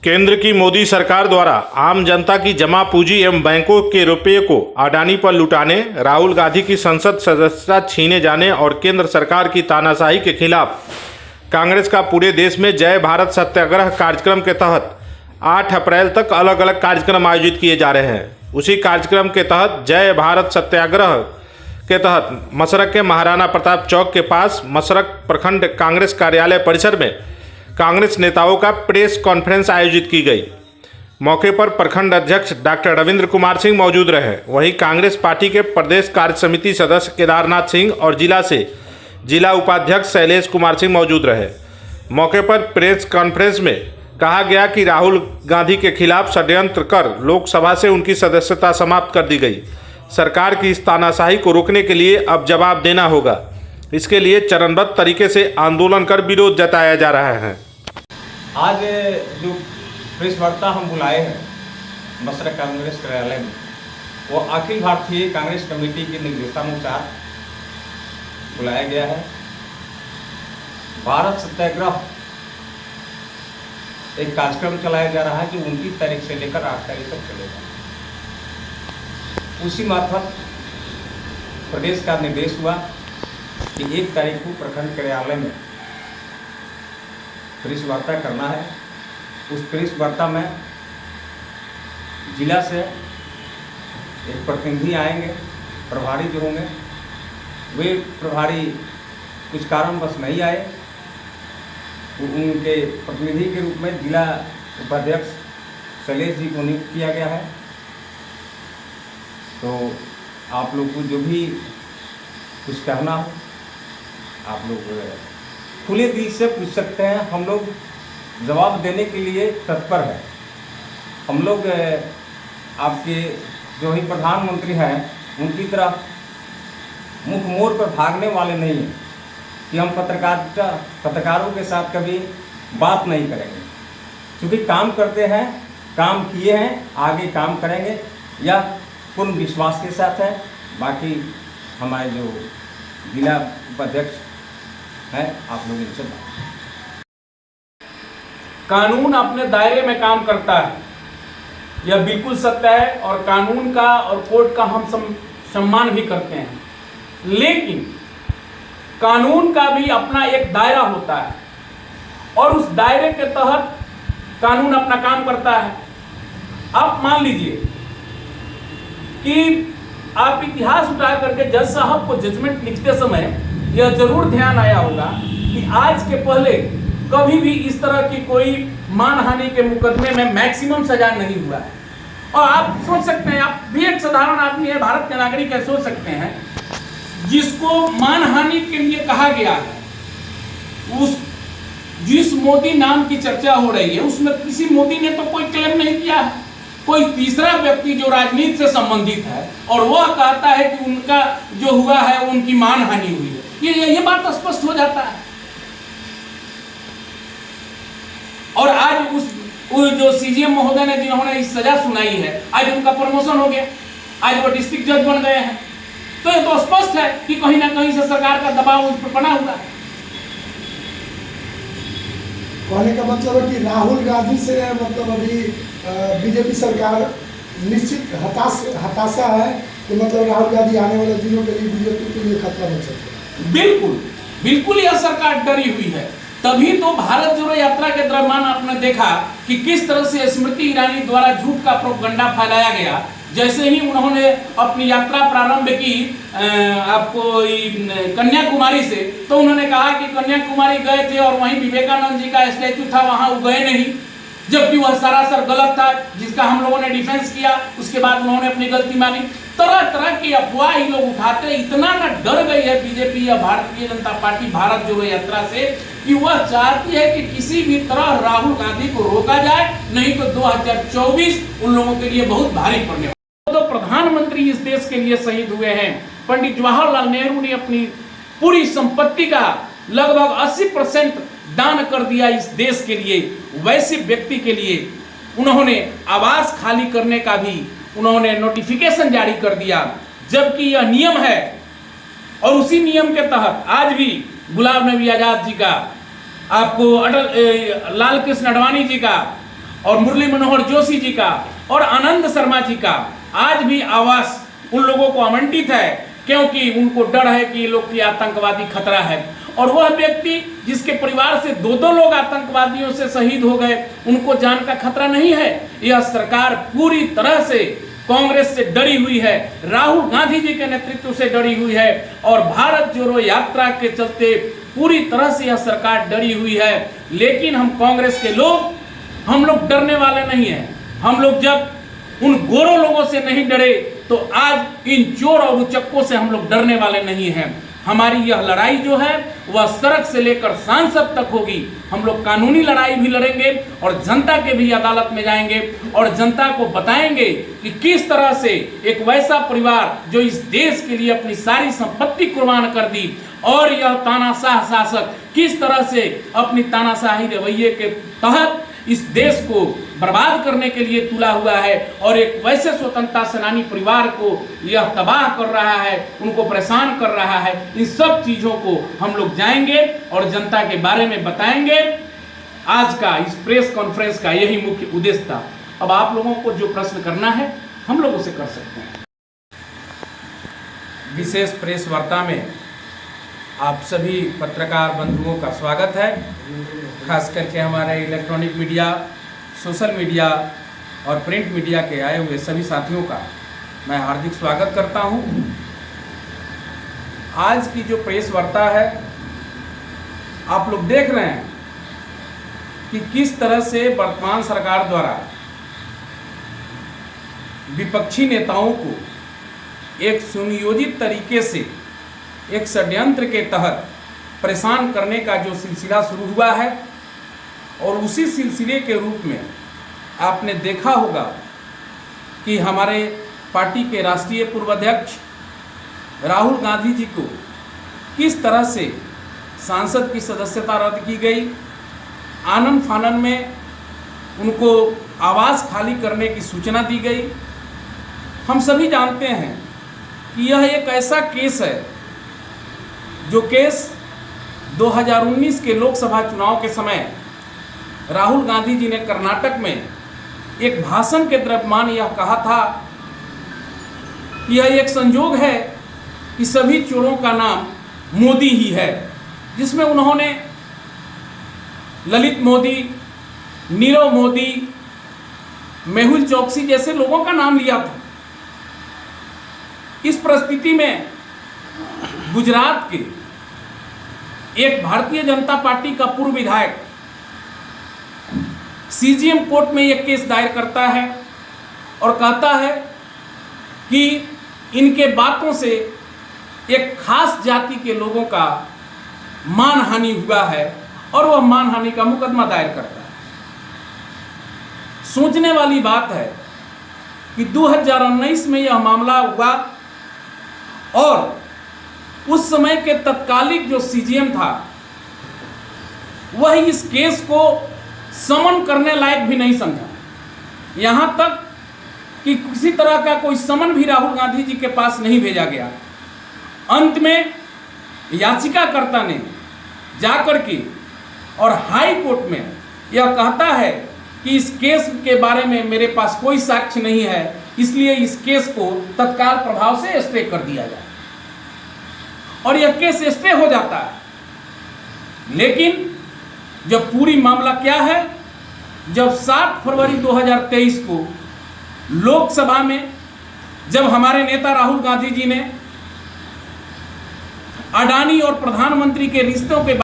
केंद्र की मोदी सरकार द्वारा आम जनता की जमा पूंजी एवं बैंकों के रुपये को अडानी पर लुटाने, राहुल गांधी की संसद सदस्यता छीने जाने और केंद्र सरकार की तानाशाही के खिलाफ कांग्रेस का पूरे देश में जय भारत सत्याग्रह कार्यक्रम के तहत 8 अप्रैल तक अलग अलग कार्यक्रम आयोजित किए जा रहे हैं। उसी कार्यक्रम के तहत जय भारत सत्याग्रह के तहत मसरक के महाराणा प्रताप चौक के पास मसरक प्रखंड कांग्रेस कार्यालय परिसर में कांग्रेस नेताओं का प्रेस कॉन्फ्रेंस आयोजित की गई। मौके पर प्रखंड अध्यक्ष डॉक्टर रविंद्र कुमार सिंह मौजूद रहे। वहीं कांग्रेस पार्टी के प्रदेश कार्य समिति सदस्य केदारनाथ सिंह और जिला उपाध्यक्ष शैलेश कुमार सिंह मौजूद रहे। मौके पर प्रेस कॉन्फ्रेंस में कहा गया कि राहुल गांधी के खिलाफ षड्यंत्र कर लोकसभा से उनकी सदस्यता समाप्त कर दी गई। सरकार की इस तानाशाही को रोकने के लिए अब जवाब देना होगा। इसके लिए चरणबद्ध तरीके से आंदोलन कर विरोध जताया जा रहा है। आज जो प्रेस वार्ता हम बुलाए हैं मसरक कांग्रेस कार्यालय में, वो अखिल भारतीय कांग्रेस कमेटी के निर्देशानुसार बुलाया गया है। भारत सत्याग्रह एक कार्यक्रम चलाया जा रहा है जो 29 तारीख से लेकर 8 तारीख तक चलेगा। उसी मार्फत प्रदेश का निर्देश हुआ कि 1 तारीख को प्रखंड कार्यालय में प्रेस वार्ता करना है। उस प्रेस वार्ता में जिला से एक प्रतिनिधि आएंगे, प्रभारी जो होंगे वे प्रभारी कुछ कारणवश नहीं आए, तो उनके प्रतिनिधि के रूप में जिला उपाध्यक्ष शैलेश जी को नियुक्त किया गया है। तो आप लोग को जो भी कुछ कहना हो आप लोग खुले दिल से पूछ सकते हैं। हम लोग जवाब देने के लिए तत्पर हैं। हम लोग आपके जो ही प्रधानमंत्री हैं उनकी तरफ मुख मोड़ पर भागने वाले नहीं हैं कि हम पत्रकारों के साथ कभी बात नहीं करेंगे, क्योंकि काम करते हैं, काम किए हैं, आगे काम करेंगे, यह पूर्ण विश्वास के साथ है। बाकी हमारे जो जिला उपाध्यक्ष हैं आप लोग इनसे कानून अपने दायरे में काम करता है, यह बिल्कुल सत्य है और कानून का और कोर्ट का हम सम्मान भी करते हैं, लेकिन कानून का भी अपना एक दायरा होता है और उस दायरे के तहत कानून अपना काम करता है। आप मान लीजिए कि आप इतिहास उठा करके जज साहब को जजमेंट लिखते समय यह जरूर ध्यान आया होगा कि आज के पहले कभी भी इस तरह की कोई मानहानि के मुकदमे में मैक्सिमम सजा नहीं हुआ है। और आप सोच सकते हैं, आप भी एक साधारण आदमी है, भारत के नागरिक है, सोच सकते हैं जिसको मानहानि के लिए कहा गया है, जिस मोदी नाम की चर्चा हो रही है उसमें किसी मोदी ने तो कोई क्लेम नहीं किया है। कोई तीसरा व्यक्ति जो राजनीति से संबंधित है और वह कहता है कि उनका जो हुआ है उनकी मानहानि हुई है, ये बात स्पष्ट हो जाता है। और आज उस जो सीजीएम महोदय ने जिन्होंने इस सजा सुनाई है, आज उनका प्रमोशन हो गया, आज वो डिस्ट्रिक्ट जज बन गए हैं। तो ये तो स्पष्ट है कि कहीं ना कहीं से सरकार का दबाव उस पर बना हुआ है। कहने का मतलब है कि राहुल गांधी से मतलब अभी बीजेपी सरकार निश्चित हताशा है कि मतलब राहुल गांधी आने वाले दिनों के लिए बीजेपी के लिए खतरा बन सकता है। बिल्कुल यह सरकार डरी हुई है। तभी तो भारत जोड़ो यात्रा के दौरान आपने देखा कि किस तरह से स्मृति ईरानी द्वारा झूठ का प्रोपगंडा फैलाया गया। जैसे ही उन्होंने अपनी यात्रा प्रारंभ की आपको कन्याकुमारी से, तो उन्होंने कहा कि कन्याकुमारी गए थे और वहीं विवेकानंद जी का स्टैचू था, वहां वो गए नहीं, जबकि वह सरासर गलत था, जिसका हम लोगों ने डिफेंस किया। उसके बाद उन्होंने अपनी गलती मानी। तरह तरह की अफवाह ही लोग उठाते। इतना ना डर गई है बीजेपी या भारतीय जनता पार्टी भारत जोड़ो यात्रा से कि वह चाहती है कि किसी भी तरह राहुल गांधी को रोका जाए, नहीं तो 2024 उन लोगों के लिए बहुत भारी पड़ने वाला। तो प्रधानमंत्री इस देश के लिए शहीद हुए हैं। पंडित जवाहरलाल नेहरू ने अपनी पूरी संपत्ति का लगभग 80% दान कर दिया इस देश के लिए। वैसे व्यक्ति के लिए उन्होंने आवास खाली करने का भी उन्होंने नोटिफिकेशन जारी कर दिया, जबकि यह नियम है। और उसी नियम के तहत आज भी गुलाम नबी आजाद जी का, आपको लाल कृष्ण आडवाणी जी का और मुरली मनोहर जोशी जी का और आनंद शर्मा जी का आज भी आवास उन लोगों को आवंटित है, क्योंकि उनको डर है कि ये लोग की आतंकवादी खतरा है। और वह व्यक्ति जिसके परिवार से दो लोग आतंकवादियों से शहीद हो गए, उनको जान का खतरा नहीं है। यह सरकार पूरी तरह से कांग्रेस से डरी हुई है, राहुल गांधी जी के नेतृत्व से डरी हुई है, और भारत जोड़ो यात्रा के चलते पूरी तरह से यह सरकार डरी हुई है। लेकिन हम कांग्रेस के लोग, हम लोग डरने वाले नहीं हैं। हम लोग जब उन गोरों लोगों से नहीं डरे, तो आज इन चोर और उचक्कों से हम लोग डरने वाले नहीं हैं। हमारी यह लड़ाई जो है वह सड़क से लेकर सांसद तक होगी। हम लोग कानूनी लड़ाई भी लड़ेंगे और जनता के भी अदालत में जाएंगे और जनता को बताएंगे कि किस तरह से एक वैसा परिवार जो इस देश के लिए अपनी सारी संपत्ति कुर्बान कर दी, और यह तानाशाह शासक किस तरह से अपनी तानाशाही रवैये के तहत इस देश को बर्बाद करने के लिए तुला हुआ है, और एक वैसे स्वतंत्रता सेनानी परिवार को यह तबाह कर रहा है, उनको परेशान कर रहा है। इन सब चीज़ों को हम लोग जाएंगे और जनता के बारे में बताएंगे। आज का इस प्रेस कॉन्फ्रेंस का यही मुख्य उद्देश्य था। अब आप लोगों को जो प्रश्न करना है हम लोग उसे कर सकते हैं। विशेष प्रेस वार्ता में आप सभी पत्रकार बंधुओं का स्वागत है। खास करके हमारे इलेक्ट्रॉनिक मीडिया, सोशल मीडिया और प्रिंट मीडिया के आए हुए सभी साथियों का मैं हार्दिक स्वागत करता हूं। आज की जो प्रेस वार्ता है, आप लोग देख रहे हैं कि किस तरह से वर्तमान सरकार द्वारा विपक्षी नेताओं को एक सुनियोजित तरीके से एक षड्यंत्र के तहत परेशान करने का जो सिलसिला शुरू हुआ है, और उसी सिलसिले के रूप में आपने देखा होगा कि हमारे पार्टी के राष्ट्रीय पूर्व अध्यक्ष राहुल गांधी जी को किस तरह से सांसद की सदस्यता रद्द की गई, आनन फानन में उनको आवास खाली करने की सूचना दी गई। हम सभी जानते हैं कि यह एक ऐसा केस है जो केस 2019 के लोकसभा चुनाव के समय राहुल गांधी जी ने कर्नाटक में एक भाषण के द्रव्यमान यह कहा था कि यह एक संयोग है कि सभी चोरों का नाम मोदी ही है, जिसमें उन्होंने ललित मोदी, नीरव मोदी, मेहुल चौकसी जैसे लोगों का नाम लिया था। इस परिस्थिति में गुजरात के एक भारतीय जनता पार्टी का पूर्व विधायक सीजीएम कोर्ट में यह केस दायर करता है और कहता है कि इनके बातों से एक खास जाति के लोगों का मानहानि हुआ है, और वह मानहानि का मुकदमा दायर करता है। सोचने वाली बात है कि 2019 में यह मामला हुआ, और उस समय के तत्कालिक जो सीजीएम था वह इस केस को समन करने लायक भी नहीं समझा। यहां तक कि किसी तरह का कोई समन भी राहुल गांधी जी के पास नहीं भेजा गया। अंत में याचिकाकर्ता ने जाकर के और हाई कोर्ट में यह कहता है कि इस केस के बारे में मेरे पास कोई साक्ष्य नहीं है, इसलिए इस केस को तत्काल प्रभाव से स्टे कर दिया जाए, और यह केस स्टे हो जाता है। लेकिन जब पूरी मामला क्या है, जब 7 फरवरी 2023 को लोकसभा में जब हमारे नेता राहुल गांधी जी ने अडानी और प्रधानमंत्री के रिश्तों पे